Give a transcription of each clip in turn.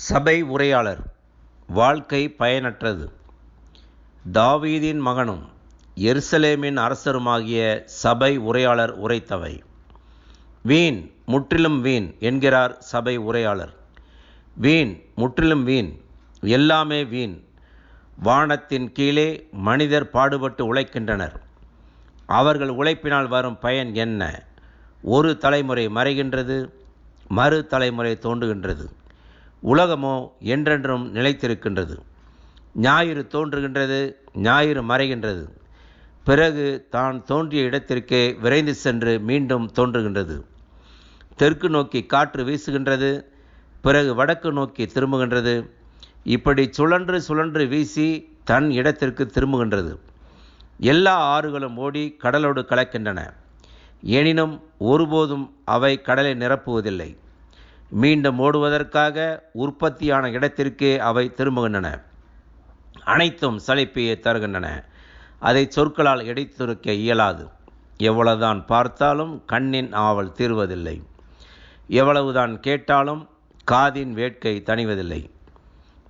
சபை உரையாளர். வாழ்க்கை பயனற்றது. தாவீதின் மகனும் எருசலேமின் அரசருமாகிய சபை உரையாளர் உரைத்தவை. வீண், முற்றிலும் வீண் என்கிறார் சபை உரையாளர். வீண், முற்றிலும் வீண், எல்லாமே வீண். வானத்தின் கீழே மனிதர் பாடுபட்டு உழைக்கின்றனர். அவர்கள் உழைப்பினால் வரும் பயன் என்ன? ஒரு தலைமுறை மறைகின்றது, மறு தலைமுறை தோன்றுகின்றது. உலகமோ என்றென்றும் நிலைத்திருக்கின்றது. ஞாயிறு தோன்றுகின்றது, ஞாயிறு மறைகின்றது. பிறகு தான் தோன்றிய இடத்திற்கே விரைந்து சென்று மீண்டும் தோன்றுகின்றது. தெற்கு நோக்கி காற்று வீசுகின்றது, பிறகு வடக்கு நோக்கி திரும்புகின்றது. இப்படி சுழன்று சுழன்று வீசி தன் இடத்திற்கு திரும்புகின்றது. எல்லா ஆறுகளும் ஓடி கடலோடு கலக்கின்றன. எனினும் ஒருபோதும் அவை கடலை நிரப்புவதில்லை. மீண்டும் ஓடுவதற்காக உற்பத்தியான இடத்திற்கே அவை திரும்புகின்றன. அனைத்தும் சலிப்பையே தருகின்றன. அதை சொற்களால் எடுத்துரைக்க இயலாது. எவ்வளவுதான் பார்த்தாலும் கண்ணின் ஆவல் தீர்வதில்லை. எவ்வளவுதான் கேட்டாலும் காதின் வேட்கை தணிவதில்லை.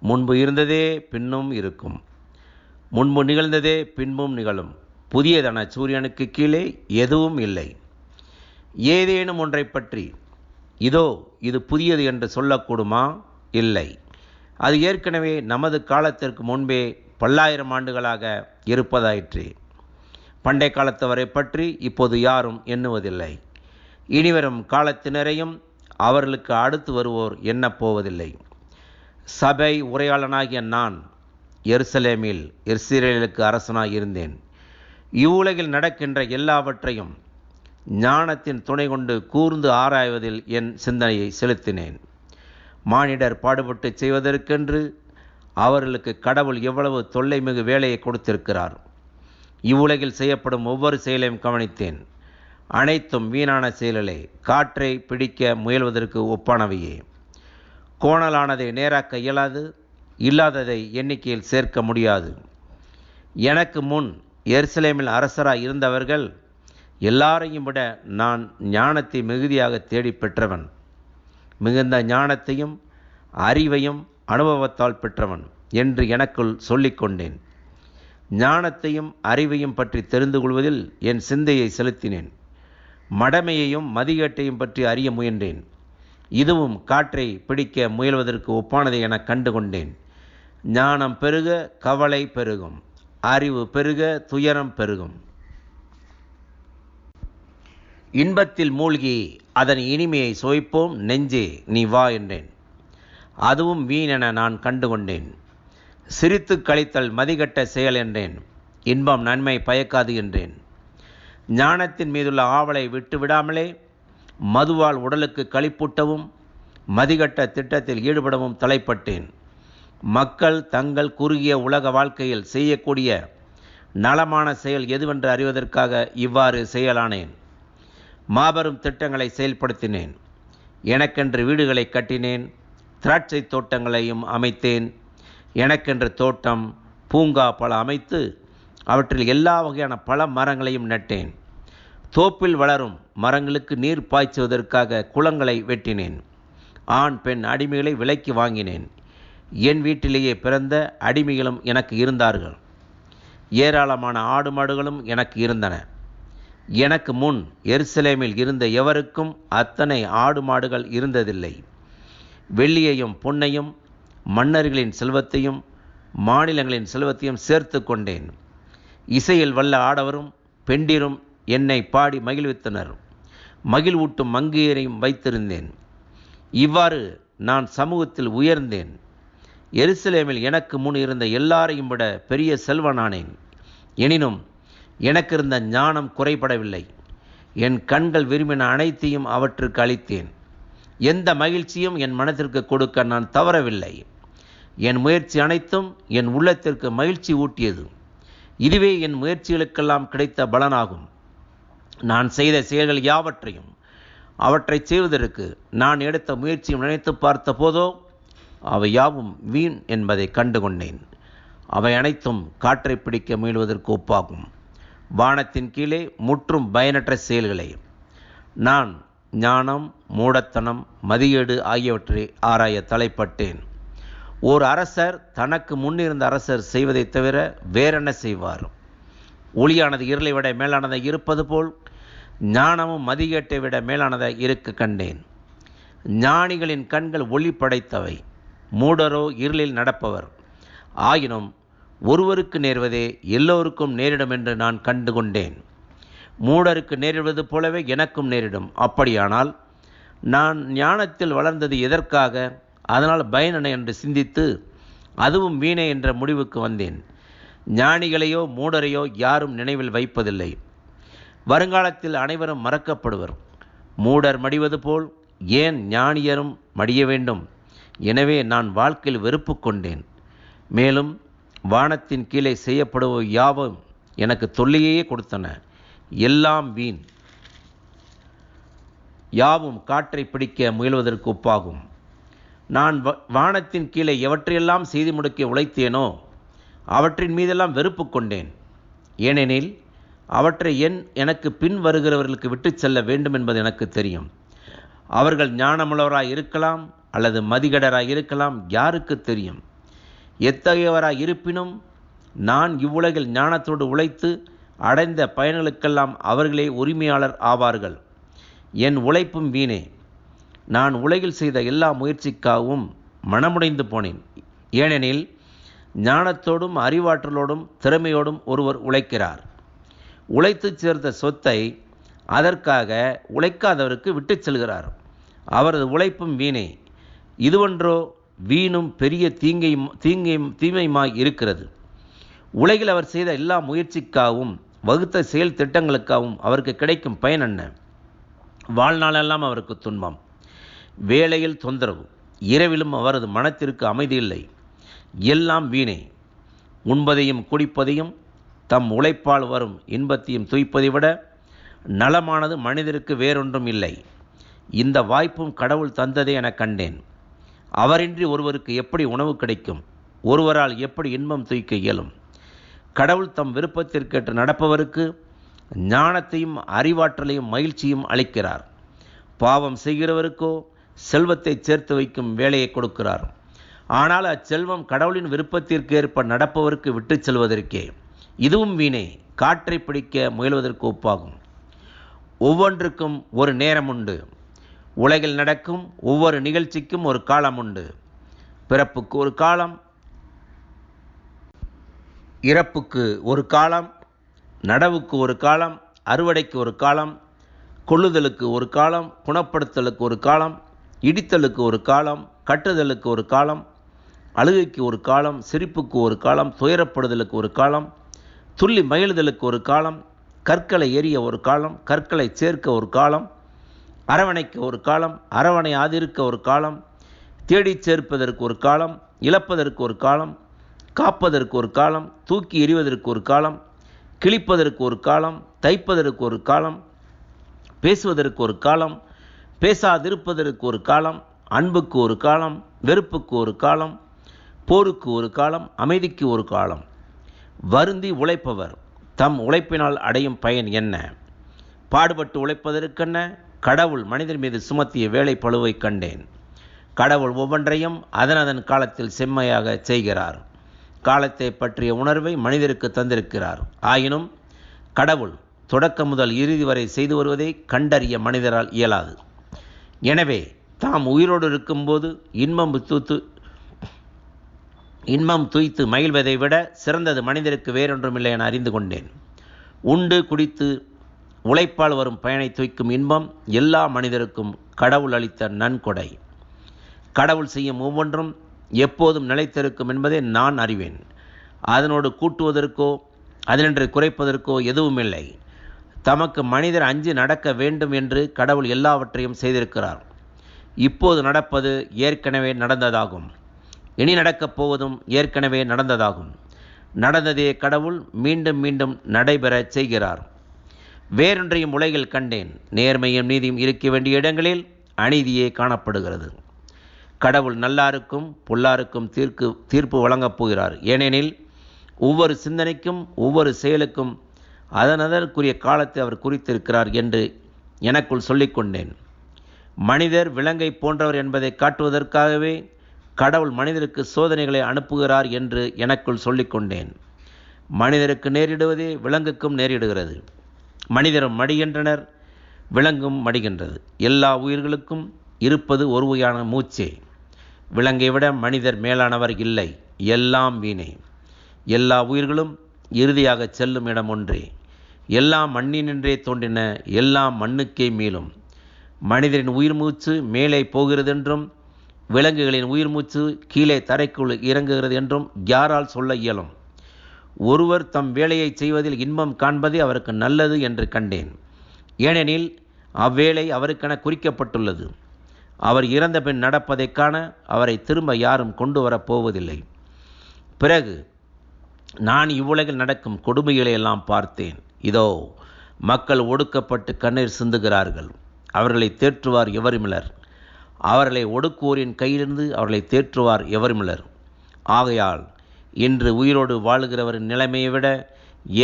முன்பு இருந்ததே பின்னும் இருக்கும், முன்பு நிகழ்ந்ததே பின்பும் நிகழும். புதியதன சூரியனுக்கு கீழே எதுவும் இல்லை. ஏதேனும் ஒன்றை பற்றி இதோ இது புதியது என்று சொல்லக்கூடுமா? இல்லை. அது ஏற்கனவே நமது காலத்திற்கு முன்பே பல்லாயிரம் ஆண்டுகளாக இருப்பதாயிற்று. பண்டை காலத்தவரை பற்றி இப்போது யாரும் எண்ணுவதில்லை. இனிவரும் காலத்தினரையும் அவர்களுக்கு அடுத்து வருவோர் எண்ணப்போவதில்லை. சபை உரையாளனாகிய நான் எருசலேமில் இஸ்ரவேலுக்கு அரசனாய் இருந்தேன். இவ்வுலகில் நடக்கின்ற எல்லாவற்றையும் ஞானத்தின் துணை கொண்டு கூர்ந்து ஆராய்வதில் என் சிந்தனையை செலுத்தினேன். மானிடர் பாடுபட்டு செய்வதற்கென்று அவர்களுக்கு கடவுள் எவ்வளவு தொல்லை மிகு வேலையை கொடுத்திருக்கிறார். இவ்வுலகில் செய்யப்படும் ஒவ்வொரு செயலையும் கவனித்தேன். அனைத்தும் வீணான செயல்களே, காற்றை பிடிக்க முயல்வதற்கு ஒப்பானவையே. கோணலானதை நேராக்க இயலாது, இல்லாததை எண்ணிக்கையில் சேர்க்க முடியாது. எனக்கு முன் எருசலேமில் அரசராய் இருந்தவர்கள் எல்லாரையும் விட நான் ஞானத்தை மிகுதியாக தேடி பெற்றவன். மிகுந்த ஞானத்தையும் அறிவையும் அனுபவத்தால் பெற்றவன் என்று எனக்குள் சொல்லிக்கொண்டேன். ஞானத்தையும் அறிவையும் பற்றி தெரிந்து கொள்வதில் என் சிந்தையை செலுத்தினேன். மடமையையும் மதிகேட்டையும் பற்றி அறிய முயன்றேன். இதுவும் காற்றை பிடிக்க முயல்வதற்கு ஒப்பானதை என கண்டு கொண்டேன். ஞானம் பெருக கவலை பெருகும், அறிவு பெருக துயரம் பெருகும். இன்பத்தில் மூழ்கி அதன் இனிமையை சுவைப்போம் நெஞ்சே நீ வா என்றேன். அதுவும் வீணென நான் கண்டுகொண்டேன். சிரித்து கழித்தல் மதிகட்ட செயல் என்றேன். இன்பம் நன்மை பயக்காது என்றேன். ஞானத்தின் மீதுள்ள ஆவலை விட்டுவிடாமலே மதுவால் உடலுக்கு களிப்பூட்டவும் மதிகட்ட திட்டத்தில் ஈடுபடவும் தலைப்பட்டேன். மக்கள் தங்கள் குறுகிய உலக வாழ்க்கையில் செய்யக்கூடிய நலமான செயல் எதுவென்று அறிவதற்காக இவ்வாறு செயலானேன். மாபெரும் திட்டங்களை செயல்படுத்தினேன். எனக்கென்று வீடுகளை கட்டினேன், திராட்சை தோட்டங்களையும் அமைத்தேன். எனக்கென்று தோட்டம், பூங்கா பல அமைத்து அவற்றில் எல்லா வகையான பல மரங்களையும் நட்டேன். தோப்பில் வளரும் மரங்களுக்கு நீர் பாய்ச்சுவதற்காக குளங்களை வெட்டினேன். ஆண் பெண் அடிமைகளை விலைக்கு வாங்கினேன். என் வீட்டிலேயே பிறந்த அடிமைகளும் எனக்கு இருந்தார்கள். ஏராளமான ஆடு மாடுகளும் எனக்கு இருந்தன. எனக்கு முன் எருசலேமில் இருந்த எவருக்கும் அத்தனை ஆடு மாடுகள் இருந்ததில்லை. வெள்ளியையும் பொன்னையும் மன்னர்களின் செல்வத்தையும் மாநிலங்களின் செல்வத்தையும் சேர்த்து கொண்டேன். இசையில் வல்ல ஆடவரும் பெண்டிரும் என்னை பாடி மகிழ்வித்தனர். மகிழ்வூட்டும் மங்கையரையும் வைத்திருந்தேன். இவ்வாறு நான் சமூகத்தில் உயர்ந்தேன். எருசலேமில் எனக்கு முன் இருந்த எல்லாரையும் விட பெரிய செல்வனானேன். எனினும் எனக்கு இருந்த ஞானம் குறைபடவில்லை. என் கண்கள் விரும்பின அனைத்தையும் அவற்றுக்கு அளித்தேன். எந்த மகிழ்ச்சியும் என் மனத்திற்கு கொடுக்க நான் தவறவில்லை. என் முயற்சி அனைத்தும் என் உள்ளத்திற்கு மகிழ்ச்சி ஊட்டியது. இதுவே என் முயற்சிகளுக்கெல்லாம் கிடைத்த பலனாகும். நான் செய்த செயல்கள் யாவற்றையும் அவற்றை செய்வதற்கு நான் எடுத்த முயற்சியும் நினைத்து பார்த்த போதோ அவை யாவும் வீண் என்பதை கண்டுகொண்டேன். அவை அனைத்தும் காற்றை பிடிக்க முயல்வதற்கு ஒப்பாகும். வானத்தின் கீழே முற்றும் பயனற்ற செயல்களே. நான் ஞானம், மூடத்தனம், மதியீடு ஆகியவற்றை ஆராய தலைப்பட்டேன். ஓர் அரசர் தனக்கு முன்னிருந்த அரசர் செய்வதைத் தவிர வேறென்ன செய்வார்? ஒளியானது இருளை விட மேலானதை இருப்பது போல் ஞானமும் மதிகேட்டை விட மேலானதை இருக்க கண்டேன். ஞானிகளின் கண்கள் ஒளி படைத்தவை, மூடரோ இருளில் நடப்பவர். ஆயினும் ஒருவருக்கு நேர்வதே எல்லோருக்கும் நேரிடும் என்று நான் கண்டு கொண்டேன். மூடருக்கு நேரிடுவது போலவே எனக்கும் நேரிடும். அப்படியானால் நான் ஞானத்தில் வளர்ந்தது எதற்காக? அதனால் பயனென்ன என்று சிந்தித்து அதுவும் வீணே என்ற முடிவுக்கு வந்தேன். ஞானிகளையோ மூடரையோ யாரும் நினைவில் வைப்பதில்லை. வருங்காலத்தில் அனைவரும் மறக்கப்படுவர். மூடர் மடிவது போல் ஏன் ஞானியரும் மடிய வேண்டும்? எனவே நான் வாழ்க்கையில் வெறுப்பு கொண்டேன். மேலும் வானத்தின் கீழே செய்யப்படுவ யாவும் எனக்கு தொல்லையே கொடுத்தன. எல்லாம் வீண், யாவும் காற்றை பிடிக்க முயல்வதற்கு ஒப்பாகும். நான் வானத்தின் கீழே எவற்றையெல்லாம் செய்து முடிக்க உழைத்தேனோ அவற்றின் மீதெல்லாம் வெறுப்பு கொண்டேன். ஏனெனில் அவற்றை எனக்கு பின் வருகிறவர்களுக்கு விட்டு செல்ல வேண்டும் என்பது எனக்கு தெரியும். அவர்கள் ஞானமுள்ளவராய் இருக்கலாம் அல்லது மதிகடராய் இருக்கலாம், யாருக்கு தெரியும்? எத்தகையவராய் இருப்பினும் நான் இவ்வுலகில் ஞானத்தோடு உழைத்து அடைந்த பயன்களுக்கெல்லாம் அவர்களே உரிமையாளர் ஆவார்கள். என் உழைப்பும் வீணே. நான் உலகில் செய்த எல்லா முயற்சிக்காகவும் மனமுடைந்து போனேன். ஏனெனில் ஞானத்தோடும் அறிவாற்றலோடும் திறமையோடும் ஒருவர் உழைக்கிறார். உழைத்து சேர்த்த சொத்தை அதற்காக உழைக்காதவருக்கு விட்டு செல்கிறார். அவரது உழைப்பும் வீணே. இதுவொன்றோ வீணும் பெரிய தீமையுமாய் இருக்கிறது. உலகில் அவர் செய்த எல்லா முயற்சிக்காகவும் வகுத்த செயல் திட்டங்களுக்காகவும் அவருக்கு கிடைக்கும் பயன் என்ன? வாழ்நாளெல்லாம் அவருக்கு துன்பம், வேலையில் தொந்தரவு, இரவிலும் அவரது மனத்திற்கு அமைதி இல்லை. எல்லாம் வீணே. உண்பதையும் குடிப்பதையும் தம் உழைப்பால் வரும் இன்பத்தையும் துய்ப்பதை விட நலமானது மனிதருக்கு வேறொன்றும் இல்லை. இந்த வாய்ப்பும் கடவுள் தந்ததே என கண்டேன். அவரின்றி ஒருவருக்கு எப்படி உணவு கிடைக்கும்? ஒருவரால் எப்படி இன்பம் துய்க்க இயலும்? கடவுள் தம் விருப்பத்திற்கேற்று நடப்பவருக்கு ஞானத்தையும் அறிவாற்றலையும் மகிழ்ச்சியும் அளிக்கிறார். பாவம் செய்கிறவருக்கோ செல்வத்தை சேர்த்து வைக்கும் வேலையை கொடுக்கிறார். ஆனால் அச்செல்வம் கடவுளின் விருப்பத்திற்கு ஏற்ப நடப்பவருக்கு விட்டு செல்வதற்கே. இதுவும் வீணே, காற்றை பிடிக்க முயல்வதற்கு ஒப்பாகும். ஒவ்வொன்றுக்கும் ஒரு நேரம் உண்டு. உலகில் நடக்கும் ஒவ்வொரு நிகழ்ச்சிக்கும் ஒரு காலம் உண்டு. பிறப்புக்கு ஒரு காலம், இறப்புக்கு ஒரு காலம், நடவுக்கு ஒரு காலம், அறுவடைக்கு ஒரு காலம், கொள்ளுதலுக்கு ஒரு காலம், குணப்படுத்தலுக்கு ஒரு காலம், இடித்தலுக்கு ஒரு காலம், கட்டுதலுக்கு ஒரு காலம், அழுகைக்கு ஒரு காலம், சிரிப்புக்கு ஒரு காலம், துயரப்படுதலுக்கு ஒரு காலம், துள்ளி மகிழ்தலுக்கு ஒரு காலம், கற்களை எறிய ஒரு காலம், கற்களை சேர்க்க ஒரு காலம், அரவணைக்க ஒரு காலம், அரவணை ஆதிருக்க ஒரு காலம், தேடி சேர்ப்பதற்கு ஒரு காலம், இழப்பதற்கு ஒரு காலம், காப்பதற்கு ஒரு காலம், தூக்கி எறிவதற்கு ஒரு காலம், கிழிப்பதற்கு ஒரு காலம், தைப்பதற்கு ஒரு காலம், பேசுவதற்கு ஒரு காலம், பேசாதிருப்பதற்கு ஒரு காலம், அன்புக்கு ஒரு காலம், வெறுப்புக்கு ஒரு காலம், போருக்கு ஒரு காலம், அமைதிக்கு ஒரு காலம். வருந்தி உழைப்பவர் தம் உழைப்பினால் அடையும் பயன் என்ன? பாடுபட்டு உழைப்பதற்கென்ன? கடவுள் மனிதர் மீது சுமத்திய வேலை பளுவை கண்டேன். கடவுள் ஒவ்வொன்றையும் அதன் காலத்தில் செம்மையாக செய்கிறார். காலத்தை பற்றிய உணர்வை மனிதருக்கு தந்திருக்கிறார். ஆயினும் கடவுள் தொடக்கம் முதல் இறுதி வரை செய்து வருவதை கண்டறிய மனிதரால் இயலாது. எனவே தாம் உயிரோடு இருக்கும்போது இன்பம் துய்த்து மகிழ்வதை விட சிறந்தது மனிதருக்கு வேறொன்றுமில்லை என அறிந்து கொண்டேன். உண்டு குடித்து உழைப்பால் வரும் பயனை துய்க்கும் இன்பம் எல்லா மனிதருக்கும் கடவுள் அளித்த நன்கொடை. கடவுள் செய்யும் ஒவ்வொன்றும் எப்போதும் நிலைத்திருக்கும் என்பதை நான் அறிவேன். அதனோடு கூட்டுவதற்கோ அதனின்று குறைப்பதற்கோ எதுவும் இல்லை. தமக்கு மனிதர் அஞ்சி நடக்க வேண்டும் என்று கடவுள் எல்லாவற்றையும் செய்திருக்கிறார். இப்போது நடப்பது ஏற்கனவே நடந்ததாகும். இனி நடக்கப் போவதும் ஏற்கனவே நடந்ததாகும். நடந்ததே கடவுள் மீண்டும் மீண்டும் நடைபெறச் செய்கிறார். வேறொன்றையும் உலகில் கண்டேன். நேர்மையும் நீதியும் இருக்க வேண்டிய இடங்களில் அநீதியே காணப்படுகிறது. கடவுள் நல்லாருக்கும் பொல்லாருக்கும் தீர்ப்பு வழங்கப் போகிறார். ஏனெனில் ஒவ்வொரு சிந்தனைக்கும் ஒவ்வொரு செயலுக்கும் அதற்குரிய காலத்தை அவர் குறித்திருக்கிறார் என்று எனக்குள் சொல்லிக்கொண்டேன். மனிதர் விலங்கை போன்றவர் என்பதை காட்டுவதற்காகவே கடவுள் மனிதருக்கு சோதனைகளை அனுப்புகிறார் என்று எனக்குள் சொல்லிக்கொண்டேன். மனிதருக்கு நேரிடுவதே விலங்குக்கும் நேரிடுகிறது. மனிதரும் மடிகின்றனர், விலங்கும் மடிகின்றது. எல்லா உயிர்களுக்கும் இருப்பது ஒரு வகையான மூச்சே. விலங்கை விட மனிதர் மேலானவர் இல்லை. எல்லாம் வீணே. எல்லா உயிர்களும் இறுதியாக செல்லும் இடம் ஒன்றே. எல்லாம் மண்ணினின்றே தோன்றின, எல்லாம் மண்ணுக்கே மீளும். மனிதரின் உயிர் மூச்சு மேலே போகிறதென்றும் விலங்குகளின் உயிர் மூச்சு கீழே தரைக்குள் இறங்குகிறது என்றும் யாரால் சொல்ல இயலும்? ஒருவர் தம் வேலையை செய்வதில் இன்பம் காண்பதே அவருக்கு நல்லது என்று கண்டேன். ஏனெனில் அவ்வேளை அவருக்கென குறிக்கப்பட்டுள்ளது. அவர் இறந்த பின் நடப்பதைக் காண அவரை திரும்ப யாரும் கொண்டு வரப்போவதில்லை. பிறகு நான் இவ்வுலகில் நடக்கும் கொடுமைகளை எல்லாம் பார்த்தேன். இதோ, மக்கள் ஒடுக்கப்பட்டு கண்ணீர் சிந்துகிறார்கள். அவர்களை தேற்றுவார் எவருமிலர். அவர்களை ஒடுக்குவோரின் கையிலிருந்து அவர்களை தேற்றுவார் எவருமிலர். ஆகையால் இன்று உயிரோடு வாழுகிறவரின் நிலைமையை விட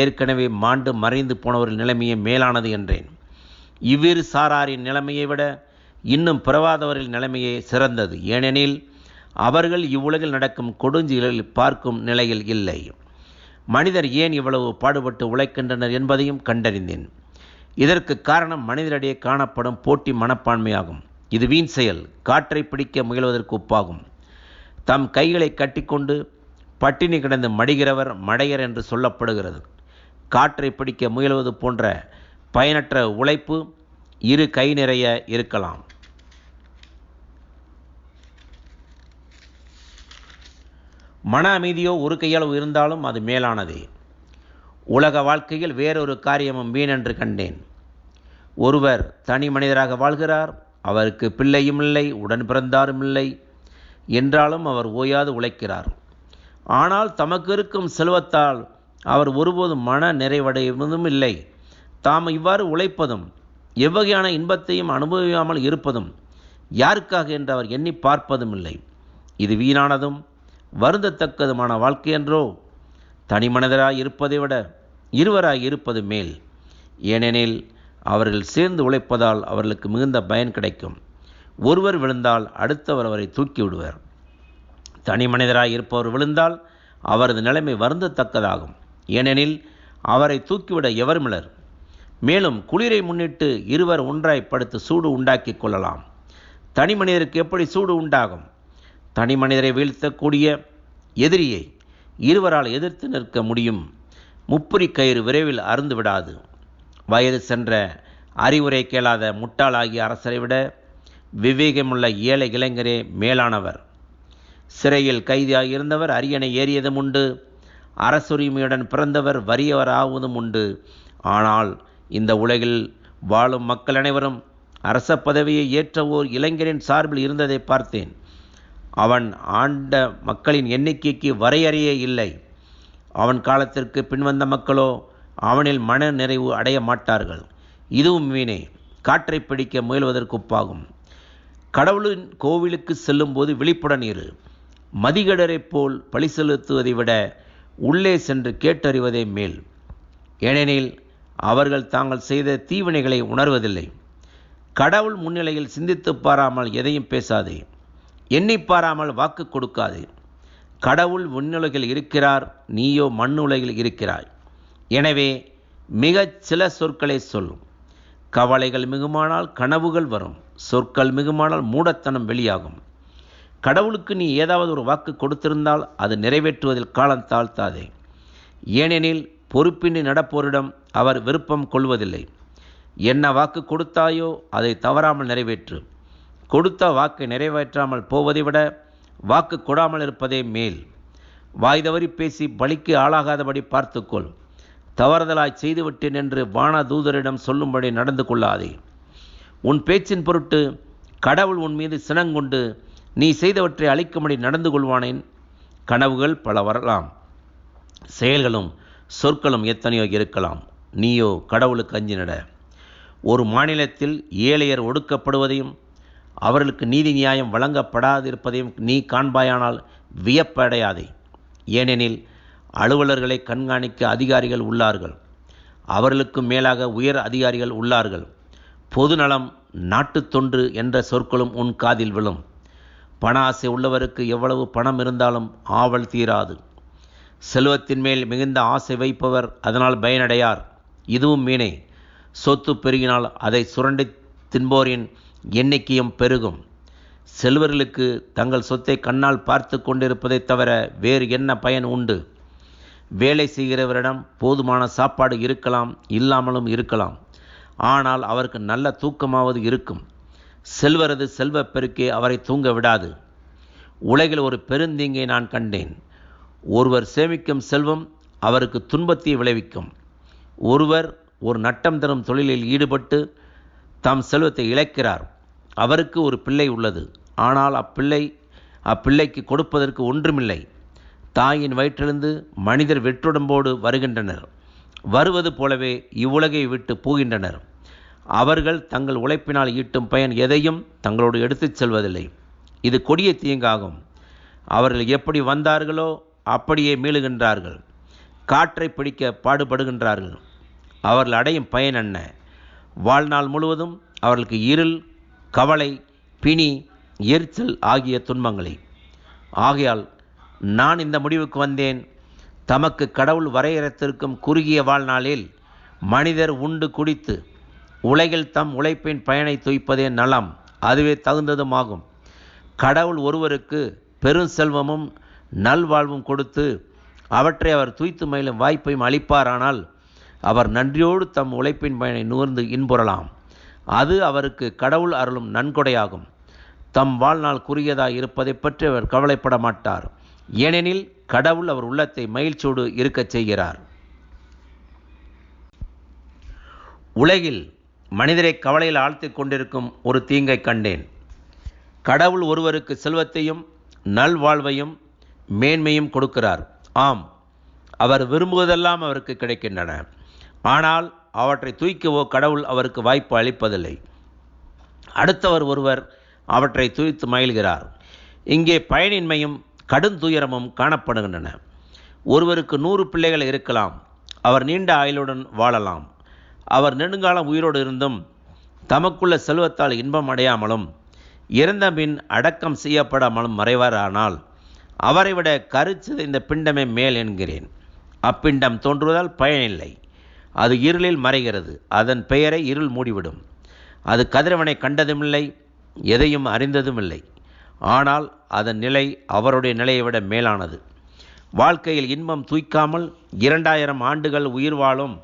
ஏற்கனவே மாண்டு மறைந்து போனவரின் நிலைமையே மேலானது என்றேன். இவ்விரு சாராரின் நிலைமையை விட இன்னும் பிறவாதவரின் நிலைமையே சிறந்தது. ஏனெனில் அவர்கள் இவ்வுலகில் நடக்கும் கொடுஞ்சிகளில் பார்க்கும் நிலையில் இல்லை. மனிதர் ஏன் இவ்வளவு பாடுபட்டு உழைக்கின்றனர் என்பதையும் கண்டறிந்தேன். இதற்கு காரணம் மனிதரிடையே காணப்படும் போட்டி மனப்பான்மையாகும். இது வீண் செயல். காற்றை பிடிக்க முயல்வதற்கு ஒப்பாகும். தம் கைகளை கட்டிக்கொண்டு பட்டினி கிடந்து மடிகிறவர் மடையர் என்று சொல்லப்படுகிறது. காற்றை பிடிக்க முயல்வது போன்ற பயனற்ற உழைப்பு இரு கை நிறைய இருக்கலாம். மன அமைதியோ ஒரு கையளவு இருந்தாலும் அது மேலானதே. உலக வாழ்க்கையில் வேறொரு காரியமும் வீணென்று கண்டேன். ஒருவர் தனி மனிதராக வாழ்கிறார். அவருக்கு பிள்ளையும் இல்லை, உடன் பிறந்தாரும் இல்லை. என்றாலும் அவர் ஓயாது உழைக்கிறார். ஆனால் தமக்கு இருக்கும் செல்வத்தால் அவர் ஒருபோதும் மன நிறைவடைவதும் இல்லை. தாம் இவ்வாறு உழைப்பதும் எவ்வகையான இன்பத்தையும் அனுபவியாமல் இருப்பதும் யாருக்காக என்று அவர் எண்ணி பார்ப்பதும் இல்லை. இது வீணானதும் வருந்தத்தக்கதுமான வாழ்க்கை என்றோ? தனி மனிதராய் இருப்பதை விட இருவராய் இருப்பது மேல். ஏனெனில் அவர்கள் சேர்ந்து உழைப்பதால் அவர்களுக்கு மிகுந்த பயன் கிடைக்கும். ஒருவர் விழுந்தால் அடுத்தவர் அவரை தூக்கி விடுவர். தனி மனிதராய் இருப்பவர் விழுந்தால் அவரது நிலைமை வருந்தத்தக்கதாகும். ஏனெனில் அவரை தூக்கிவிட எவருமிலர். மேலும் குளிரை முன்னிட்டு இருவர் ஒன்றாய் படுத்து சூடு உண்டாக்கி கொள்ளலாம். தனி மனிதருக்கு எப்படி சூடு உண்டாகும்? தனி மனிதரை வீழ்த்தக்கூடிய எதிரியை இருவரால் எதிர்த்து நிற்க முடியும். முப்புரி கயிறு விரைவில் அருந்து விடாது. வயது சென்ற அறிவுரை கேளாத முட்டாளாகிய அரசரை விட விவேகமுள்ள ஏழை இளைஞரே மேலானவர். சிறையில் கைதியாக இருந்தவர் அரியணை ஏறியதும் உண்டு. அரசுரிமையுடன் பிறந்தவர் வறியவராவதும் உண்டு. ஆனால் இந்த உலகில் வாழும் மக்கள் அனைவரும் அரச பதவியை ஏற்ற ஓர் இளைஞரின் சார்பில் இருந்ததை பார்த்தேன். அவன் ஆண்ட மக்களின் எண்ணிக்கைக்கு வரையறையே இல்லை. அவன் காலத்திற்கு பின்வந்த மக்களோ அவனில் மன நிறைவு அடைய மாட்டார்கள். இதுவும் வீணே. காற்றை பிடிக்க முயல்வதற்கு ஒப்பாகும். கடவுளின் கோவிலுக்கு செல்லும்போது விழிப்புடன் இரு. மதிகடரைப் போல் பழி செலுத்துவதை விட உள்ளே சென்று கேட்டறிவதே மேல். ஏனெனில் அவர்கள் தாங்கள் செய்த தீவினைகளை உணர்வதில்லை. கடவுள் முன்னிலையில் சிந்தித்து பாராமல் எதையும் பேசாதே. எண்ணி பாராமல் வாக்கு கொடுக்காதே. கடவுள் விண்ணுலகில் இருக்கிறார், நீயோ மண்ணுலகில் இருக்கிறாய். எனவே மிகச் சில சொற்களை சொல்லும். கவலைகள் மிகுமானால் கனவுகள் வரும். சொற்கள் மிகுமானால் மூடத்தனம் வெளியாகும். கடவுளுக்கு நீ ஏதாவது ஒரு வாக்கு கொடுத்திருந்தால் அது நிறைவேற்றுவதில் காலம் தாழ்த்தாதே. ஏனெனில் பொறுப்பின்றி நடப்போரிடம் அவர் விருப்பம் கொள்வதில்லை. என்ன வாக்கு கொடுத்தாயோ அதை தவறாமல் நிறைவேற்று. கொடுத்த வாக்கை நிறைவேற்றாமல் போவதை விட வாக்கு கொடாமல் இருப்பதே மேல். வாய் தவறி பேசி பலிக்கு ஆளாகாதபடி பார்த்துக்கொள். தவறுதலாய் செய்துவிட்டேன் என்று வானதூதரிடம் சொல்லும்படி நடந்து கொள்ளாதே. உன் பேச்சின் பொருட்டு கடவுள் உன் மீது சினங்கொண்டு நீ செய்தவற்றை அழிக்கும்படி நடந்து கொள்வானேன்? கனவுகள் பல வரலாம், செயல்களும் சொற்களும் எத்தனையோ இருக்கலாம். நீயோ கடவுளுக்கு அஞ்சி நட. ஒரு மாநிலத்தில் ஏழையர் ஒடுக்கப்படுவதையும் அவர்களுக்கு நீதி நியாயம் வழங்கப்படாதிருப்பதையும் நீ காண்பாயானால் வியப்படையாதே. ஏனெனில் அலுவலர்களை கண்காணிக்க அதிகாரிகள் உள்ளார்கள். அவர்களுக்கு மேலாக உயர் அதிகாரிகள் உள்ளார்கள். பொதுநலம், நாட்டுத் தொன்று என்ற சொற்களும் உன் காதில் விழும். பண ஆசை உள்ளவருக்கு எவ்வளவு பணம் இருந்தாலும் ஆவல் தீராது. செல்வத்தின் மேல் மிகுந்த ஆசை வைப்பவர் அதனால் பயனடையார். இதுவும் மீனே. சொத்து பெருகினால் அதை சுரண்டி தின்போரின் எண்ணிக்கையும் பெருகும். செல்வர்களுக்கு தங்கள் சொத்தை கண்ணால் பார்த்து கொண்டிருப்பதைத் தவிர வேறு என்ன பயன் உண்டு? வேலை செய்கிறவரிடம் போதுமான சாப்பாடு இருக்கலாம், இல்லாமலும் இருக்கலாம். ஆனால் அவருக்கு நல்ல தூக்கமாவது இருக்கும். செல்வரது செல்வப் பெருக்கே அவரை தூங்க விடாது. உலகில் ஒரு பெருந்தீங்கை நான் கண்டேன். ஒருவர் சேமிக்கும் செல்வம் அவருக்கு துன்பத்தை விளைவிக்கும். ஒருவர் ஒரு நட்டம் தரும் தொழிலில் ஈடுபட்டு தம் செல்வத்தை இழக்கிறார். அவருக்கு ஒரு பிள்ளை உள்ளது. ஆனால் அப்பிள்ளைக்கு கொடுப்பதற்கு ஒன்றுமில்லை. தாயின் வயிற்றிலிருந்து மனிதர் வெற்றுடம்போடு வருகின்றனர். வருவது போலவே இவ்வுலகை விட்டு போகின்றனர். அவர்கள் தங்கள் உழைப்பினால் ஈட்டும் பயன் எதையும் தங்களோடு எடுத்துச் செல்வதில்லை. இது கொடிய தீங்காகும். அவர்கள் எப்படி வந்தார்களோ அப்படியே மீளுகின்றார்கள். காற்றை பிடிக்க பாடுபடுகின்றார்கள். அவர்கள் அடையும் பயன் என்ன? வாழ்நாள் முழுவதும் அவர்களுக்கு இருள், கவலை, பிணி, எரிச்சல் ஆகிய துன்பங்களை. ஆகையால் நான் இந்த முடிவுக்கு வந்தேன். தமக்கு கடவுள் வரையறுத்திருக்கும் குறுகிய வாழ்நாளில் மனிதர் உண்டு குடித்து உலகில் தம் உழைப்பின் பயனை துய்ப்பதே நலம், அதுவே தகுந்ததுமாகும். கடவுள் ஒருவருக்கு பெரும் செல்வமும் நல்வாழ்வும் கொடுத்து அவற்றை அவர் துய்த்து மயிலும் வாய்ப்பையும் அளிப்பாரானால் அவர் நன்றியோடு தம் உழைப்பின் பயனை நுகர்ந்து இன்புறலாம். அது அவருக்கு கடவுள் அருளும் நன்கொடையாகும். தம் வாழ்நாள் குறுகியதாய் இருப்பதை பற்றி அவர் கவலைப்பட மாட்டார். ஏனெனில் கடவுள் அவர் உள்ளத்தை மகிழ்ச்சியோடு இருக்கச் செய்கிறார். உலகில் மனிதரை கவலையில் ஆழ்த்திக் கொண்டிருக்கும் ஒரு தீங்கை கண்டேன். கடவுள் ஒருவருக்கு செல்வத்தையும் நல்வாழ்வையும் மேன்மையும் கொடுக்கிறார். ஆம், அவர் விரும்புவதெல்லாம் அவருக்கு கிடைக்கின்றன. ஆனால் அவற்றை தூய்க்கவோ கடவுள் அவருக்கு வாய்ப்பு அளிப்பதில்லை. அடுத்தவர் ஒருவர் அவற்றை தூய்த்து மகிழ்கிறார். இங்கே பயனின்மையும் கடுந்துயரமும் காணப்படுகின்றன. ஒருவருக்கு 100 பிள்ளைகள் இருக்கலாம். அவர் நீண்ட ஆயுளுடன் வாழலாம். அவர் நெடுங்காலம் உயிரோடு இருந்தும் தமக்குள்ள செல்வத்தால் இன்பம் அடையாமலும் இறந்த பின் அடக்கம் செய்யப்படாமலும் மறைவாரானால் அவரை விட கருச்சிதைந்த பிண்டமே மேல் என்கிறேன். அப்பிண்டம் தோன்றுவதால் பயனில்லை. அது இருளில் மறைகிறது. அதன் பெயரை இருள் மூடிவிடும். அது கதிரவனை கண்டதுமில்லை, எதையும் அறிந்ததுமில்லை. ஆனால் அதன் நிலை அவருடைய நிலையை விட மேலானது. வாழ்க்கையில் இன்பம் தூய்க்காமல் 2000 ஆண்டுகள் உயிர் வாழும்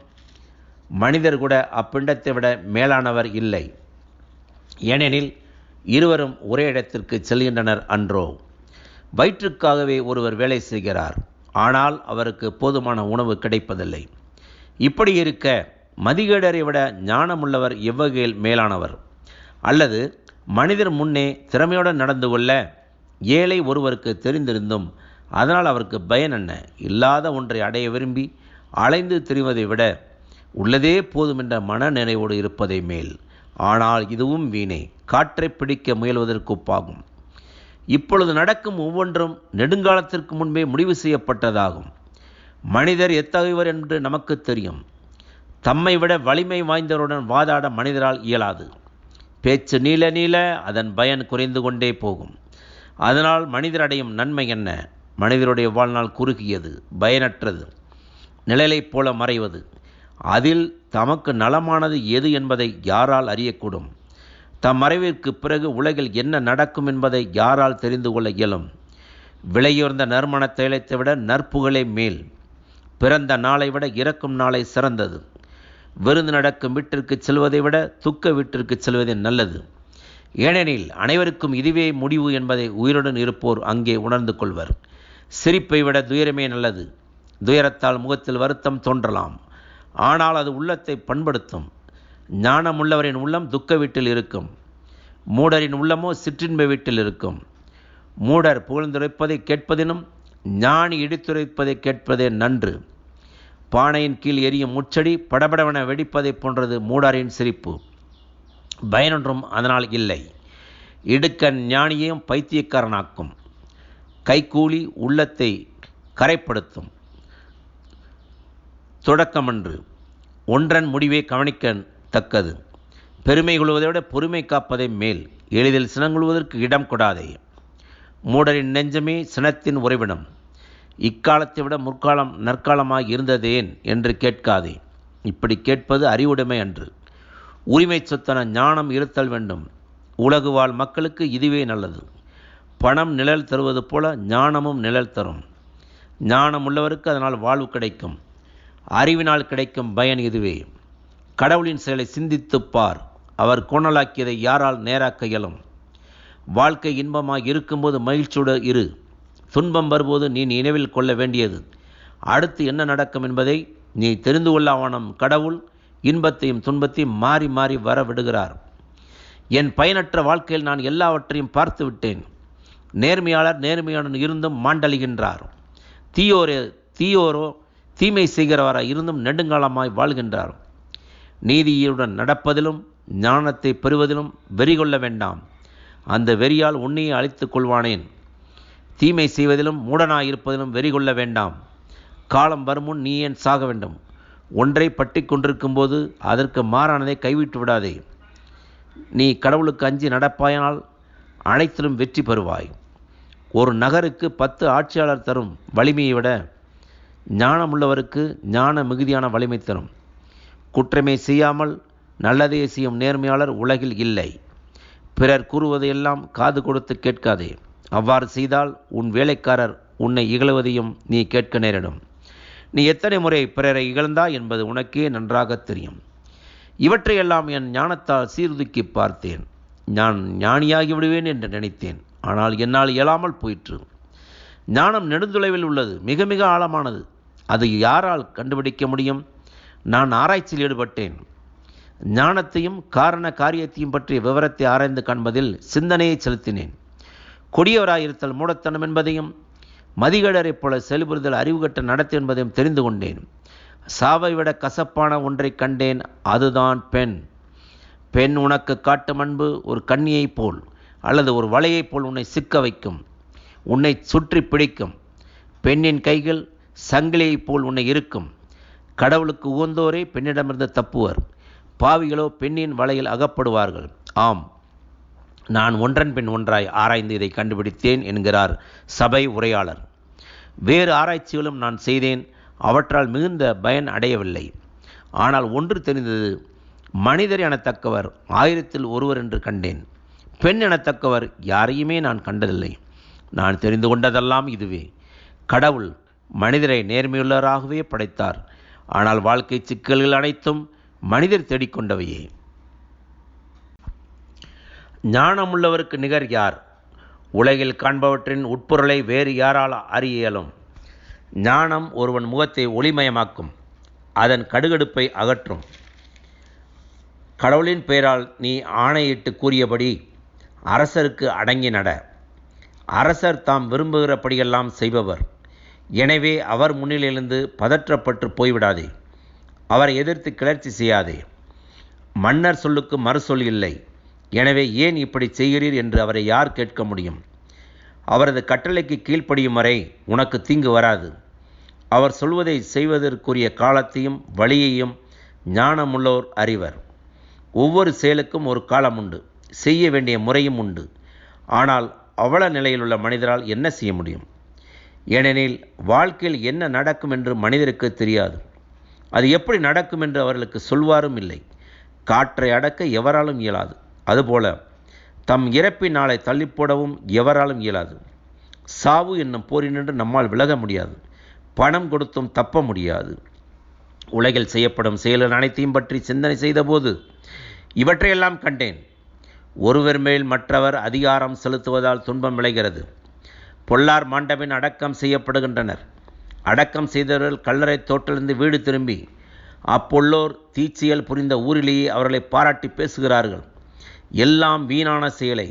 மனிதர் கூட அப்பிண்டத்தை விட மேலானவர் இல்லை. ஏனெனில் இருவரும் ஒரே இடத்திற்கு செல்கின்றனர் அன்றோ? வயிற்றுக்காகவே ஒருவர் வேலை செய்கிறார். ஆனால் அவருக்கு போதுமான உணவு கிடைப்பதில்லை. இப்படி இருக்க மதிகேடரை விட ஞானமுள்ளவர் எவ்வகையில் மேலானவர்? அல்லது மனிதர் முன்னே திறமையுடன் நடந்து கொள்ள ஏழை ஒருவருக்கு தெரிந்திருந்தும் அதனால் அவருக்கு பயன் என்ன? இல்லாத ஒன்றை அடைய விரும்பி அலைந்து திரிவதை விட உள்ளதே போதுமென்ற மன நிறைவோடு இருப்பதை மேல். ஆனால் இதுவும் வீணே, காற்றை பிடிக்க முயல்வதற்கு ஒப்பாகும். இப்பொழுது நடக்கும் ஒவ்வொன்றும் நெடுங்காலத்திற்கு முன்பே முடிவு செய்யப்பட்டதாகும். மனிதர் எத்தகையவர் என்று நமக்கு தெரியும். தம்மை விட வலிமை வாய்ந்தவருடன் வாதாட மனிதரால் இயலாது. பேச்சு நீள நீள அதன் பயன் குறைந்து கொண்டே போகும். அதனால் மனிதர் அடையும் நன்மை என்ன? மனிதருடைய வாழ்நாள் குறுகியது, பயனற்றது, நிழலைப் போல மறைவது. அதில் தமக்கு நலமானது எது என்பதை யாரால் அறியக்கூடும்? தம் மறைவிற்கு பிறகு உலகில் என்ன நடக்கும் என்பதை யாரால் தெரிந்து கொள்ள இயலும்? விலையுயர்ந்த நறுமண தைலத்தை விட நற்புகழே மேல். பிறந்த நாளை விட இறக்கும் நாளை சிறந்தது. விருந்து நடக்கும் வீட்டிற்கு செல்வதை விட துக்க வீட்டிற்கு செல்வதே நல்லது. ஏனெனில் அனைவருக்கும் இதுவே முடிவு என்பதை உயிருடன் இருப்போர் அங்கே உணர்ந்து கொள்வர். சிரிப்பை விட துயரமே நல்லது. துயரத்தால் முகத்தில் வருத்தம் தோன்றலாம். ஆனால் அது உள்ளத்தை பண்படுத்தும். ஞானமுள்ளவரின் உள்ளம் துக்க வீட்டில் இருக்கும். மூடரின் உள்ளமோ சிற்றின்ப வீட்டில் இருக்கும். மூடர் புகழ்ந்துரைப்பதை கேட்பதினும் ஞானி இடித்துரைப்பதை கேட்பதே நன்று. பானையின் கீழ் எரியும் முச்சடி படபடவென வெடிப்பதை போன்றது மூடரின் சிரிப்பு. பயனொன்றும் அதனால் இல்லை. இடுக்கண் ஞானியையும் பைத்தியக்காரனாக்கும். கைக்கூலி உள்ளத்தை கரைப்படுத்தும். தொடக்கமன்று ஒன்றன் முடிவே கவனிக்கத்தக்கது. பெருமை கொள்வதை விட பொறுமை காப்பதை மேல். எளிதில் சினங்கொள்வதற்கு இடம் கொடாதே. மூடரின் நெஞ்சமே சினத்தின் உறைவிடம். இக்காலத்தை விட முற்காலம் நற்காலமாய் இருந்ததேன் என்று கேட்காதே. இப்படி கேட்பது அறிவுடைமை அன்று. உரிமை சொத்தன ஞானம் இருத்தல் வேண்டும். உலகு வாழ் மக்களுக்கு இதுவே நல்லது. பணம் நிழல் தருவது போல ஞானமும் நிழல் தரும். ஞானம் உள்ளவருக்கு அதனால் வாழ்வு கிடைக்கும். அறிவினால் கிடைக்கும் பயன் இதுவே. கடவுளின் செயலை சிந்தித்துப் பார். அவர் கோணலாக்கியதை யாரால் நேராக்க இயலும்? வாழ்க்கை இன்பமாய் இருக்கும்போது மகிழ்ச்சியோடு இரு. துன்பம் வரும்போது நீ நினைவில் கொள்ள வேண்டியது, அடுத்து என்ன நடக்கும் என்பதை நீ தெரிந்து கொள்ளாவனம் கடவுள் இன்பத்தையும் துன்பத்தையும் மாறி மாறி வர விடுகிறார். என் பயனற்ற வாழ்க்கையில் நான் எல்லாவற்றையும் பார்த்து விட்டேன். நேர்மையாளர் நேர்மையுடன் இருந்தும் மாண்டழிகின்றார். தீயோரோ தீமை செய்கிறவராய் இருந்தும் நெடுங்காலமாய் வாழ்கின்றார். நீதியுடன் நடப்பதிலும் ஞானத்தை பெறுவதிலும் வெறி கொள்ள வேண்டாம். அந்த வெறியால் உன்னையே அழித்துக் கொள்வானேன். தீமை செய்வதிலும் மூடனாய் இருப்பதிலும் வெறி கொள்ள வேண்டாம். காலம் வருமுன் நீ ஏன் சாக வேண்டும்? ஒன்றை பற்றி கொண்டிருக்கும் போது அதற்கு மாறானதை கைவிட்டு விடாதே. நீ கடவுளுக்கு அஞ்சி நடப்பாயானால் அனைத்திலும் வெற்றி பெறுவாய். ஒரு நகருக்கு 10 ஆட்சியாளர் தரும் வலிமையை விட ஞானமுள்ளவருக்கு ஞான மிகுதியான வலிமை தரும். குற்றமே செய்யாமல் நல்லதே செய்யும் நேர்மையாளர் உலகில் இல்லை. பிறர் கூறுவதையெல்லாம் காது கொடுத்து கேட்காதே. அவ்வாறு செய்தால் உன் வேலைக்காரர் உன்னை இகழுவதையும் நீ கேட்க நேரிடும். நீ எத்தனை முறை பிறரை இகழ்ந்தாய் என்பது உனக்கே நன்றாக தெரியும். இவற்றையெல்லாம் என் ஞானத்தால் சீர்தூக்கி பார்த்தேன். நான் ஞானியாகி விடுவேன் என்று நினைத்தேன். ஆனால் என்னால் இயலாமல் போயிற்று. ஞானம் நெடுந்தொலைவில் உள்ளது, மிக மிக ஆழமானது. அது யாரால் கண்டுபிடிக்க முடியும்? நான் ஆராய்ச்சியில் ஈடுபட்டேன். ஞானத்தையும் காரண காரியத்தையும் பற்றிய விவரத்தை ஆராய்ந்து காண்பதில் சிந்தனையை செலுத்தினேன். கொடியவராயிருத்தல் மூடத்தனம் என்பதையும் மதிகடரைப் போல செயல்புரிதல் அறிவுகட்ட நடத்து என்பதையும் தெரிந்து கொண்டேன். சாவை விட கசப்பான ஒன்றை கண்டேன், அதுதான் பெண். பெண் உனக்கு காட்டும் அன்பு ஒரு கண்ணியைப் போல் அல்லது ஒரு வலையைப் போல் உன்னை சிக்க வைக்கும், உன்னை சுற்றி பிடிக்கும். பெண்ணின் கைகள் சங்கிலியைப் போல் உன்னை இருக்கும். கடவுளுக்கு உகந்தோரே பெண்ணிடமிருந்து தப்புவர். பாவிகளோ பெண்ணின் வலையில் அகப்படுவார்கள். ஆம், நான் ஒன்றன் பின் ஒன்றாய் ஆராய்ந்து இதை கண்டுபிடித்தேன் என்கிறார் சபை உரையாளர். வேறு ஆராய்ச்சிகளும் நான் செய்தேன், அவற்றால் மிகுந்த பயன் அடையவில்லை. ஆனால் ஒன்று தெரிந்தது, மனிதர் எனத்தக்கவர் 1000-ல் ஒருவர் என்று கண்டேன். பெண் எனத்தக்கவர் யாரையுமே நான் கண்டதில்லை. நான் தெரிந்து கொண்டதெல்லாம் இதுவே. கடவுள் மனிதரை நேர்மையுள்ளவராகவே படைத்தார். ஆனால் வாழ்க்கை சிக்கல்கள் அனைத்தும் மனிதர் தேடிக்கொண்டவையே. ஞானமுள்ளவருக்கு நிகர் யார்? உலகில் காண்பவற்றின் உட்பொருளை வேறு யாரால் அறிய இயலும்? ஞானம் ஒருவன் முகத்தை ஒளிமயமாக்கும், அதன் கடுகடுப்பை அகற்றும். கடவுளின் பெயரால் நீ ஆணையிட்டு கூறியபடி அரசருக்கு அடங்கி நட. அரசர் தாம் விரும்புகிறபடியெல்லாம் செய்பவர். எனவே அவர் முன்னிலிருந்து பதற்றப்பட்டு போய்விடாதே. அவரை எதிர்த்து கிளர்ச்சி செய்யாதே. மன்னர் சொல்லுக்கு மறுசொல் இல்லை. எனவே ஏன் இப்படி செய்கிறீர் என்று அவரை யார் கேட்க முடியும்? அவரது கட்டளைக்கு கீழ்ப்படியும் வரை உனக்கு தீங்கு வராது. அவர் சொல்வதை செய்வதற்குரிய காலத்தையும் வழியையும் ஞானமுள்ளோர் அறிவர். ஒவ்வொரு செயலுக்கும் ஒரு காலம் உண்டு, செய்ய வேண்டிய முறையும் உண்டு. ஆனால் அவல நிலையில் உள்ள மனிதரால் என்ன செய்ய முடியும்? ஏனெனில் வாழ்க்கையில் என்ன நடக்கும் என்று மனிதருக்கு தெரியாது. அது எப்படி நடக்கும் என்று அவர்களுக்கு சொல்வாரும் இல்லை. காற்றை அடக்க எவராலும் இயலாது. அதுபோல தம் இறப்பின் நாளை தள்ளிப்போடவும் எவராலும் இயலாது. சாவு என்னும் போரினின்று நம்மால் விலக முடியாது. பணம் கொடுத்தும் தப்ப முடியாது. உலகில் செய்யப்படும் செயல்கள் அனைத்தையும் பற்றி சிந்தனை செய்தபோது இவற்றையெல்லாம் கண்டேன். ஒருவர் மேல் மற்றவர் அதிகாரம் செலுத்துவதால் துன்பம் விளைகிறது. பொல்லார் மாண்டபின் அடக்கம் செய்யப்படுகின்றனர். அடக்கம் செய்தவர்கள் கல்லறை தோட்டிலிருந்து வீடு திரும்பி அப்பொல்லோர் தீச்சியல் புரிந்த ஊரிலேயே அவர்களை பாராட்டி பேசுகிறார்கள். எல்லாம் வீணான செயலை.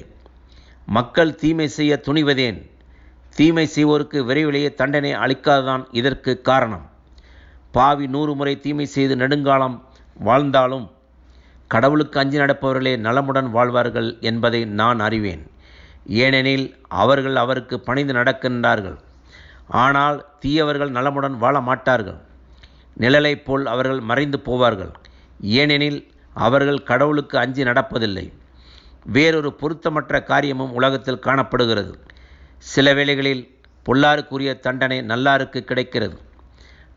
மக்கள் தீமை செய்ய துணிவதேன்? தீமை செய்வோருக்கு விரைவிலேயே தண்டனை அளிக்காததான் இதற்கு காரணம். பாவி 100 முறை தீமை செய்து நெடுங்காலம் வாழ்ந்தாலும் கடவுளுக்கு அஞ்சி நடப்பவர்களே நலமுடன் வாழ்வார்கள் என்பதை நான் அறிவேன். ஏனெனில் அவர்கள் அவருக்கு பணிந்து நடக்கின்றார்கள். ஆனால் தீயவர்கள் நலமுடன் வாழ மாட்டார்கள். நிழலைப் போல் அவர்கள் மறைந்து போவார்கள். ஏனெனில் அவர்கள் கடவுளுக்கு அஞ்சி நடப்பதில்லை. வேறொரு பொருத்தமற்ற காரியமும் உலகத்தில் காணப்படுகிறது. சில வேளைகளில் பொல்லாருக்குரிய தண்டனை நல்லாருக்கு கிடைக்கிறது,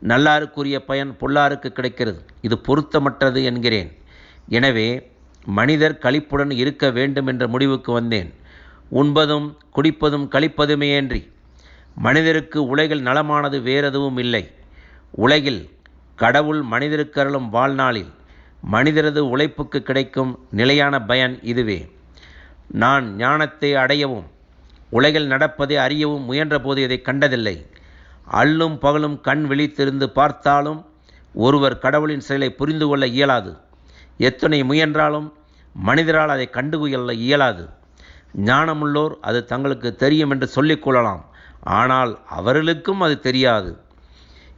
நல்லாருக்குரிய பயன் பொல்லாருக்கு கிடைக்கிறது. இது பொருத்தமற்றது என்கிறேன். எனவே மனிதர் களிப்புடன் இருக்க வேண்டும் என்ற முடிவுக்கு வந்தேன். உண்பதும் குடிப்பதும் களிப்பதுமேயன்றி மனிதருக்கு உலகில் நலமானது வேறெதுவும் இல்லை. உலகில் கடவுள் மனிதருக்கு அருளும் வாழ்நாளில் மனிதரது உழைப்புக்கு கிடைக்கும் நிலையான பயன் இதுவே. நான் ஞானத்தை அடையவும் உலகில் நடப்பதை அறியவும் முயன்றபோது இதை கண்டதில்லை. அல்லும் பகலும் கண் விழித்திருந்து பார்த்தாலும் ஒருவர் கடவுளின் செயலை புரிந்து கொள்ள இயலாது. எத்தனை முயன்றாலும் மனிதரால் அதை கண்டுகொள்ள இயலாது. ஞானமுள்ளோர் அது தங்களுக்கு தெரியும் என்று சொல்லிக்கொள்ளலாம், ஆனால் அவர்களுக்கும் அது தெரியாது.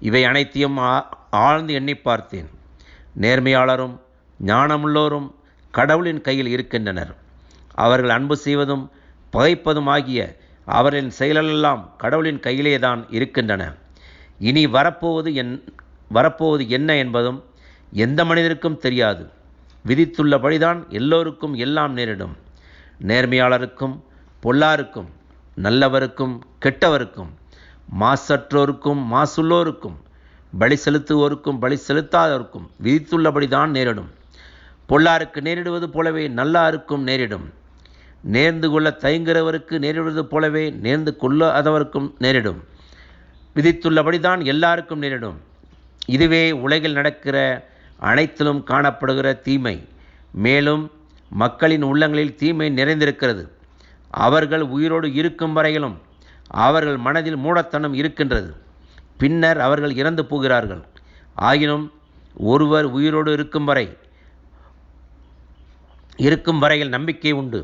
இவை அனைத்தையும் ஆழ்ந்து எண்ணி பார்த்தேன். நேர்மையாளரும் ஞானமுள்ளோரும் கடவுளின் கையில் இருக்கின்றனர். அவர்கள் அன்பு செய்வதும் பகைப்பதும் ஆகிய அவர்களின் செயலெல்லாம் கடவுளின் கையிலேதான் இருக்கின்றன. இனி வரப்போவது என்ன என்பதும் எந்த மனிதருக்கும் தெரியாது. விதித்துள்ளபடிதான் எல்லோருக்கும் எல்லாம் நேரிடும். நேர்மையாளருக்கும் பொல்லாருக்கும், நல்லவருக்கும் கெட்டவருக்கும், மாசற்றோருக்கும் மாசுள்ளோருக்கும், பலி செலுத்துவோருக்கும் பலி செலுத்தாதவருக்கும் விதித்துள்ளபடிதான் நேரிடும். பொல்லாருக்கு நேரிடுவது போலவே நல்லாருக்கும் நேரிடும். நேர்ந்து கொள்ள தயங்குகிறவருக்கு நேரிடுவது போலவே நேர்ந்து கொள்ளாதவருக்கும் நேரிடும். விதித்துள்ளபடிதான் எல்லாருக்கும் நேரிடும். இதுவே உலகில் நடக்கிற அனைத்திலும் காணப்படுகிற தீமை. மேலும் மக்களின் உள்ளங்களில் தீமை நிறைந்திருக்கிறது. அவர்கள் உயிரோடு இருக்கும் வரையிலும் அவர்கள் மனதில் மூடத்தனம் இருக்கின்றது. பின்னர் அவர்கள் இறந்து போகிறார்கள். ஆயினும் ஒருவர் உயிரோடு இருக்கும் வரையில் நம்பிக்கை உண்டு.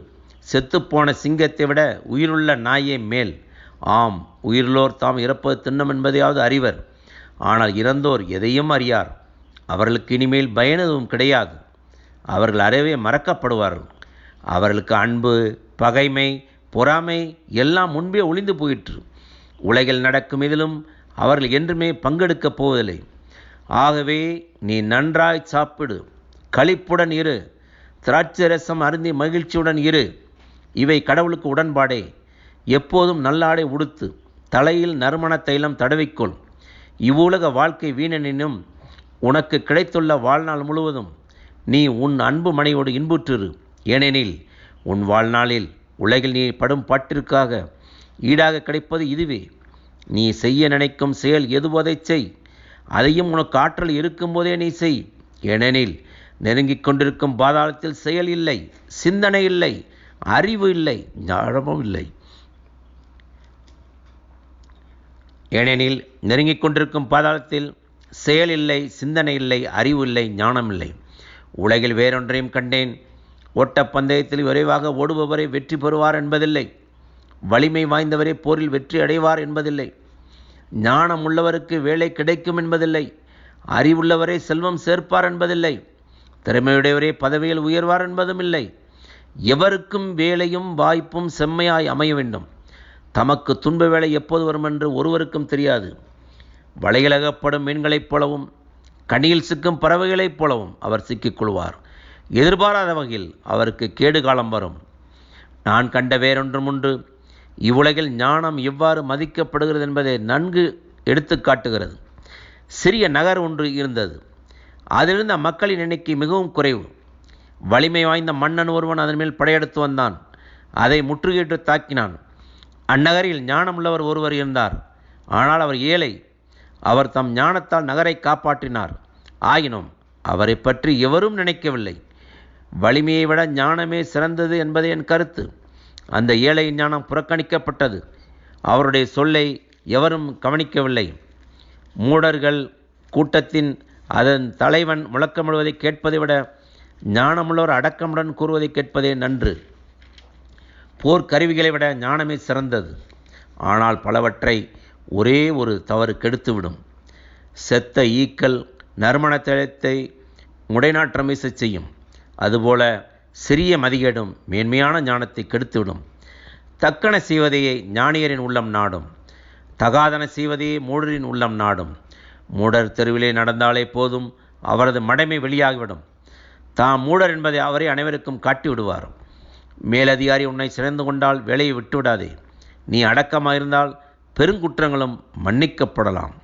செத்துப்போன சிங்கத்தை விட உயிருள்ள நாயே மேல். ஆம், உயிர்லோர் தாம் இறப்பது திண்ணம் என்பதையாவது அறிவர். ஆனால் இறந்தோர் எதையும் அறியார். அவர்களுக்கு இனிமேல் பயன் எதுவும் கிடையாது. அவர்கள் அறவே மறக்கப்படுவார்கள். அவர்களுக்கு அன்பு, பகைமை, பொறாமை எல்லாம் முன்பே ஒளிந்து போயிற்று. உலகில் நடக்கும் இதிலும் அவர்கள் என்றுமே பங்கெடுக்கப் போவதில்லை. ஆகவே நீ நன்றாய் சாப்பிடு, களிப்புடன் இரு, திராட்சை ரசம் அருந்தி மகிழ்ச்சியுடன் இரு. இவை கடவுளுக்கு உடன்பாடே. எப்போதும் நல்லாடை உடுத்து, தலையில் நறுமண தைலம் தடவிக்கொள். இவ்வுலக வாழ்க்கை வீணெனினும் உனக்கு கிடைத்துள்ள வாழ்நாள் முழுவதும் நீ உன் அன்பு மனையோடு இன்புற்றிரு. ஏனெனில் உன் வாழ்நாளில் உலகில் நீ படும் பாட்டிற்காக ஈடாக கிடைப்பது இதுவே. நீ செய்ய நினைக்கும் செயல் எதுவதைச் செய். அதையும் உனக்கு ஆற்றல் இருக்கும்போதே நீ செய். ஏனெனில் நெருங்கிக் கொண்டிருக்கும் பாதாளத்தில் செயல் இல்லை, சிந்தனை இல்லை, அறிவு இல்லை, ஞானமும் இல்லை. ஏனெனில் நெருங்கிக் கொண்டிருக்கும் பாதாளத்தில் செயல் இல்லை, சிந்தனை இல்லை, அறிவு இல்லை, ஞானம் இல்லை. உலகில் வேறொன்றையும் கண்டேன். ஓட்டப்பந்தயத்தில் விரைவாக ஓடுபவரை வெற்றி பெறுவார் என்பதில்லை. வலிமை வாய்ந்தவரே போரில் வெற்றி அடைவார் என்பதில்லை. ஞானம் உள்ளவருக்கு வேலை கிடைக்கும் என்பதில்லை. அறிவுள்ளவரே செல்வம் சேர்ப்பார் என்பதில்லை. திறமையுடையவரே பதவியில் உயர்வார் என்பதும் இல்லை. எவருக்கும் வேலையும் வாய்ப்பும் செம்மையாய் அமைய வேண்டும். தமக்கு துன்ப வேலை எப்போது வரும் என்று ஒருவருக்கும் தெரியாது. வலையிலகப்படும் மீன்களைப் போலவும் கனியில் சிக்கும் பறவைகளைப் போலவும் அவர் சிக்கிக்கொள்வார். எதிர்பாராத வகையில் அவருக்கு கேடு காலம் வரும். நான் கண்ட வேறொன்றும் உண்டு. இவ்வுலகில் ஞானம் எவ்வாறு மதிக்கப்படுகிறது என்பதை நன்கு எடுத்து காட்டுகிறது. சிறிய நகர் ஒன்று இருந்தது. அதிலிருந்த மக்களின் எண்ணிக்கை மிகவும் குறைவு. வலிமை வாய்ந்த மன்னன் ஒருவன் அதன் மேல் படையெடுத்து வந்தான். அதை முற்றுகையிட்டு தாக்கினான். அந்நகரில் ஞானமுள்ளவர் ஒருவர் இருந்தார். ஆனால் அவர் ஏழை. அவர் தம் ஞானத்தால் நகரை காப்பாற்றினார். ஆயினும் அவரை பற்றி எவரும் நினைக்கவில்லை. வலிமையை விட ஞானமே சிறந்தது என்பது என் கருத்து. அந்த ஏழையின் ஞானம் புறக்கணிக்கப்பட்டது. அவருடைய சொல்லை எவரும் கவனிக்கவில்லை. மூடர்கள் கூட்டத்தின் அதன் தலைவன் முழக்கமிடுவதை கேட்பதை விட ஞானமுள்ளவர் அடக்கமுடன் கூறுவதை கேட்பதே நன்று. போர்க்கருவிகளை விட ஞானமே சிறந்தது. ஆனால் பலவற்றை ஒரே ஒரு தவறு கெடுத்துவிடும். செத்த ஈக்கள் நறுமண தைலத்தை முடைநாற்றம் வீச செய்யும். அதுபோல சிறிய மதிகேடும் மேன்மையான ஞானத்தை கெடுத்துவிடும். தக்கன செய்வதையே ஞானியரின் உள்ளம் நாடும், தகாதன செய்வதையே மூடரின் உள்ளம் நாடும். மூடர் தெருவிலே நடந்தாலே போதும், அவரது மடமை வெளியாகிவிடும். தாம் மூடர் என்பதை அவரை அனைவருக்கும் காட்டிவிடுவார். மேலதிகாரி உன்னை சிறந்து கொண்டால் வேலையை விட்டுவிடாதே. நீ அடக்கமாயிருந்தால் பெருங்குற்றங்களும் மன்னிக்கப்படலாம்.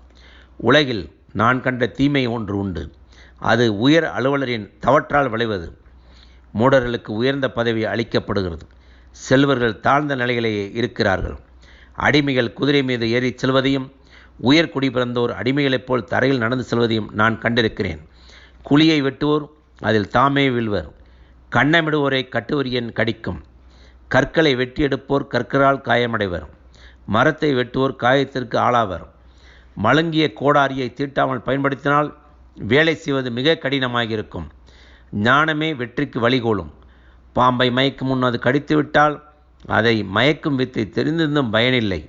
உலகில் நான் கண்ட தீமை ஒன்று உண்டு. அது உயர் அலுவலரின் தவற்றால் விளைவது. மூடர்களுக்கு உயர்ந்த பதவி அளிக்கப்படுகிறது. செல்வர்கள் தாழ்ந்த நிலையிலேயே இருக்கிறார்கள். அடிமைகள் குதிரை மீது ஏறி செல்வதையும் உயர் குடி பிறந்தோர் அடிமைகளைப் போல் தரையில் நடந்து செல்வதையும் நான் கண்டிருக்கிறேன். குழியை வெட்டுவோர் அதில் தாமே வீழ்வர். கண்ணமிடுவோரை கட்டுவரியன் கடிக்கும். கற்களை வெட்டி எடுப்போர் கற்களால் காயமடைவர். மரத்தை வெட்டுவோர் காயத்திற்கு ஆளாவர். மழுங்கிய கோடாரியை தீட்டாமல் பயன்படுத்தினால் வேலை செய்வது மிக கடினமாக இருக்கும். ஞானமே வெற்றிக்கு வழிகோலும். பாம்பை மயக்கும் முன் அது கடித்துவிட்டால் அதை மயக்கும் வித்தை தெரிந்திருந்தும் பயனில்லை.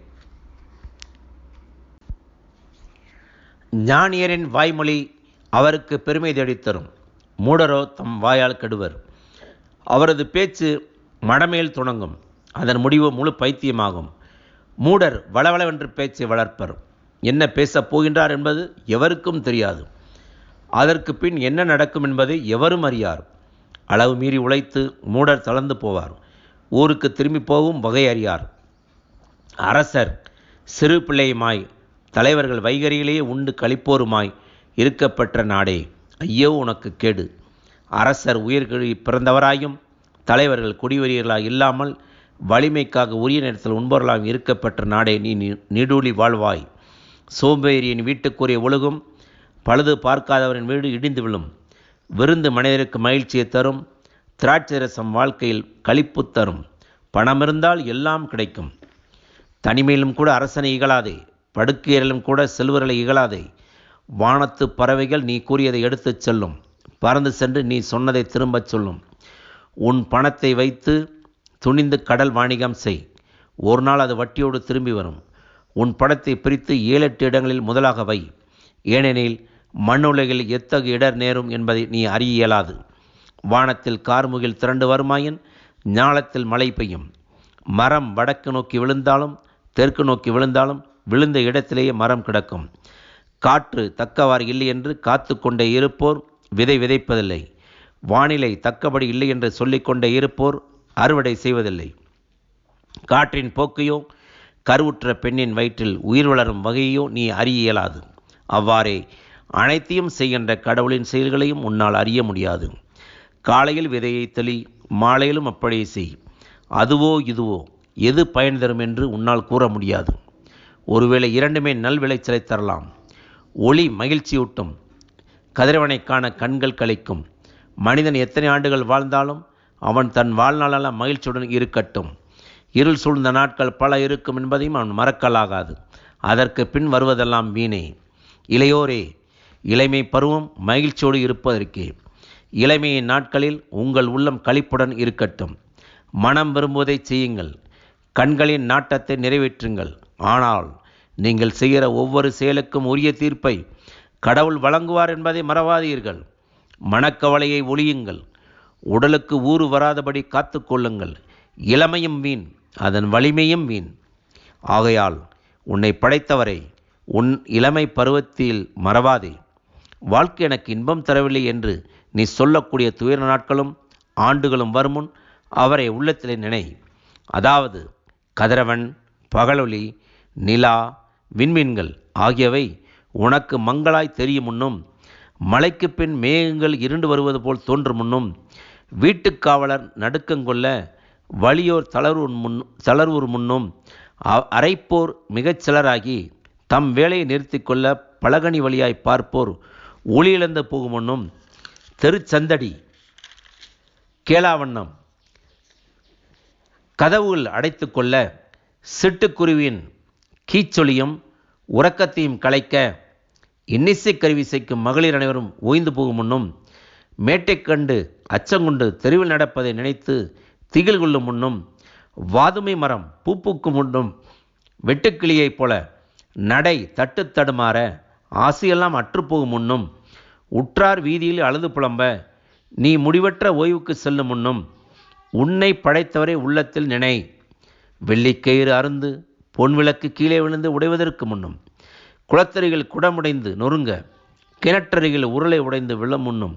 ஞானியரின் வாய்மொழி அவருக்கு பெருமை தேடித்தரும். மூடரோ தம் வாயால் கெடுவர். அவரது பேச்சு மடமேல் தொடங்கும், அதன் முடிவு முழு பைத்தியமாகும். மூடர் வளவளவென்று பேச்சை வளர்ப்பர். என்ன பேசப் போகின்றார் என்பது எவருக்கும் தெரியாது. அதற்கு பின் என்ன நடக்கும் என்பதை எவரும் அறியார். அளவு மீறி உழைத்து மூடர் தளர்ந்து போவார். ஊருக்கு திரும்பி போகும் வகை அறியார். அரசர் சிறு பிள்ளையுமாய் தலைவர்கள் வைகரியிலேயே உண்டு களிப்போருமாய் இருக்கப்பெற்ற நாடே, ஐயோ உனக்கு கேடு. அரசர் உயிர்கழி பிறந்தவராயும் தலைவர்கள் குடிவெறியர்களாய் இல்லாமல் வலிமைக்காக உரிய நேரத்தில் உண்பவர்களாயும் இருக்கப்பெற்ற நாடே, நீ நீடூழி வாழ்வாய். சோம்பேறியின் வீட்டுக்குரிய ஒழுகும், பழுது பார்க்காதவரின் வீடு இடிந்து விழும். விருந்து மனிதருக்கு மகிழ்ச்சியை தரும். திராட்சை ரசம் வாழ்க்கையில் களிப்பு தரும். பணம் இருந்தால் எல்லாம் கிடைக்கும். தனிமையிலும் கூட அரசனை இகழாதே, படுக்கையிலும் கூட செல்வர்களை இகழாதே. வானத்து பறவைகள் நீ கூறியதை எடுத்துச் செல்லும். பறந்து சென்று நீ சொன்னதை திரும்பச் சொல்லும். உன் பணத்தை வைத்து துணிந்து கடல் வாணிகம் செய். ஒரு நாள் அது வட்டியோடு திரும்பி வரும். உன் பணத்தை பிரித்து 7-8 இடங்களில் முதலாக வை. ஏனெனில் மண்ணுலகில் எத்தகு இடர் நேரும் என்பதை நீ அறிய இயலாது. வானத்தில் கார்முகில் திரண்டு வருமாயின் ஞாலத்தில் மழை பெய்யும். மரம் வடக்கு நோக்கி விழுந்தாலும் தெற்கு நோக்கி விழுந்தாலும் விழுந்த இடத்திலேயே மரம் கிடக்கும். காற்று தக்கவாறு இல்லை என்று காத்து கொண்டே இருப்போர் விதை விதைப்பதில்லை. வானிலை தக்கபடி இல்லை என்று சொல்லிக்கொண்டே இருப்போர் அறுவடை செய்வதில்லை. காற்றின் போக்கையோ கருவுற்ற பெண்ணின் வயிற்றில் உயிர் வளரும் வகையோ நீ அறிய இயலாது. அவ்வாறே அனைத்தையும் செய்கின்ற கடவுளின் செயல்களையும் உன்னால் அறிய முடியாது. காலையில் விதையை தெளி, மாலையிலும் அப்படியே செய். அதுவோ இதுவோ எது பயன் தரும் என்று உன்னால் கூற முடியாது. ஒருவேளை இரண்டுமே நல் விளைச்சலை தரலாம். ஒளி மகிழ்ச்சியூட்டும். கதிரவனை காண கண்கள் கழிக்கும். மனிதன் எத்தனை ஆண்டுகள் வாழ்ந்தாலும் அவன் தன் வாழ்நாளெல்லாம் மகிழ்ச்சியுடன் இருக்கட்டும். இருள் சூழ்ந்த நாட்கள் பல இருக்கும் என்பதையும் அவன் மறக்கலாகாது. அதற்கு பின் வருவதெல்லாம் வீணே. இளையோரே, இளமை பருவம் மகிழ்ச்சியோடு இருப்பதற்கே. இளமையின் நாட்களில் உங்கள் உள்ளம் களிப்புடன் இருக்கட்டும். மனம் விரும்புவதை செய்யுங்கள். கண்களின் நாட்டத்தை நிறைவேற்றுங்கள். ஆனால் நீங்கள் செய்கிற ஒவ்வொரு செயலுக்கும் உரிய தீர்ப்பை கடவுள் வழங்குவார் என்பதை மறவாதீர்கள். மனக்கவலையை ஒழியுங்கள். உடலுக்கு ஊறு வராதபடி காத்து கொள்ளுங்கள். இளமையும் வீண், அதன் வலிமையும் வீண். ஆகையால் உன்னை படைத்தவரை உன் இளமை பருவத்தில் மறவாதே. வாழ்க்கை எனக்கு இன்பம் தரவில்லை என்று நீ சொல்லக்கூடிய துயர நாட்களும் ஆண்டுகளும் வருமுன் அவரை உள்ளத்திலே நினை. அதாவது கதிரவன், பகலொளி, நிலா, விண்மீன்கள் ஆகியவை உனக்கு மங்களாய் தெரியும் முன்னும், மழைக்கு பின் மேகங்கள் இருண்டு வருவது போல் தோன்றும் முன்னும், வீட்டுக்காவலர் நடுக்கங்கொள்ள வலியோர் தளர்வுர் முன்னும், அரைப்போர் மிகச் சிலராகி தம் வேலையை நிறுத்தி கொள்ள பலகனி வழியாய் பார்ப்போர் ஒளியிழந்து போகும் முன்னும், தெருச்சந்தடி கேளாவண்ணம் கதவுகள் அடைத்து கொள்ள சிட்டுக்குருவியின் கீச்சொலியும் உறக்கத்தையும் கலைக்க இன்னிசை கருவி செய்யும் மகளிர் அனைவரும் ஓய்ந்து போகும் முன்னும், மேட்டை கண்டு அச்சங்கொண்டு தெருவில் நடப்பதை நினைத்து திகில் கொள்ளும் முன்னும், வாதுமை மரம் பூப்புக்கும் முன்னும், வெட்டுக்கிளியைப் போல நடை தட்டு தடுமாற ஆசையெல்லாம் அற்றுப்போகும் முன்னும், உற்றார் வீதியில் அழுது புலம்ப நீ முடிவற்ற ஓய்வுக்கு செல்லும் முன்னும், உன்னை படைத்தவரை உள்ளத்தில் நினை. வெள்ளிக்கயிறு அருந்து பொன் விளக்கு கீழே விழுந்து உடைவதற்கு முன்னும், குளத்தருகில் குடமுடைந்து நொறுங்க, கிணற்றருகில் உருளை உடைந்து விழும் முன்னும்,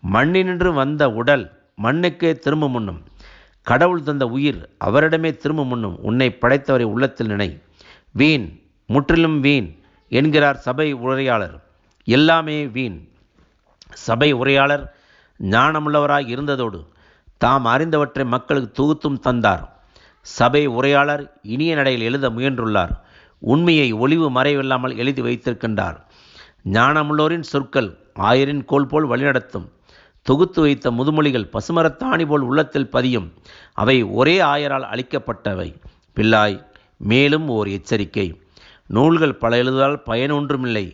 மண்ணினின்று வந்த உடல் மண்ணுக்கே திரும்பும் முன்னும், கடவுள் தந்த உயிர் அவரிடமே திரும்ப முன்னும் உன்னை படைத்தவரை உள்ளத்தில் நினை. வீண், முற்றிலும் வீண் என்கிறார் சபை உரையாளர். எல்லாமே வீண். சபை உரையாளர் ஞானமுள்ளவராய் இருந்ததோடு தாம் அறிந்தவற்றை மக்களுக்கு தொகுத்தும் தந்தார். சபை உரையாளர் இனிய நடையில் எழுத முயன்றுள்ளார். உண்மையை ஒளிவு மறைவில்லாமல் எழுதி வைத்திருக்கின்றார். ஞானமுள்ளோரின் சொற்கள் ஆயரின் கோல் போல் வழிநடத்தும். தொகுத்து வைத்த முதுமொழிகள் பசுமரத்தாணி போல் உள்ளத்தில் பதியும். அவை ஒரே ஆயரால் அளிக்கப்பட்டவை. பிள்ளாய், மேலும் ஓர் எச்சரிக்கை. நூல்கள் பல எழுதுவதால் பயனொன்றுமில்லை.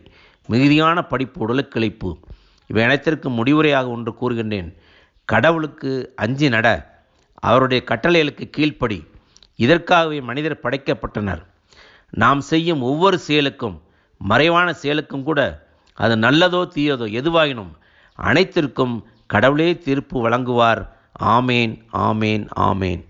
மிகுதியான படிப்பு உடலுக்கிழைப்பு. இவை அனைத்திற்கும் முடிவுரையாக ஒன்று கூறுகின்றேன். கடவுளுக்கு அஞ்சி நட. அவருடைய கட்டளைகளுக்கு கீழ்ப்படி. இதற்காகவே மனிதர் படைக்கப்பட்டனர். நாம் செய்யும் ஒவ்வொரு செயலுக்கும், மறைவான செயலுக்கும் கூட, அது நல்லதோ தீயதோ எதுவாயினும் அனைத்திற்கும் கடவுளே தீர்ப்பு வழங்குவார். ஆமேன், ஆமேன், ஆமேன்.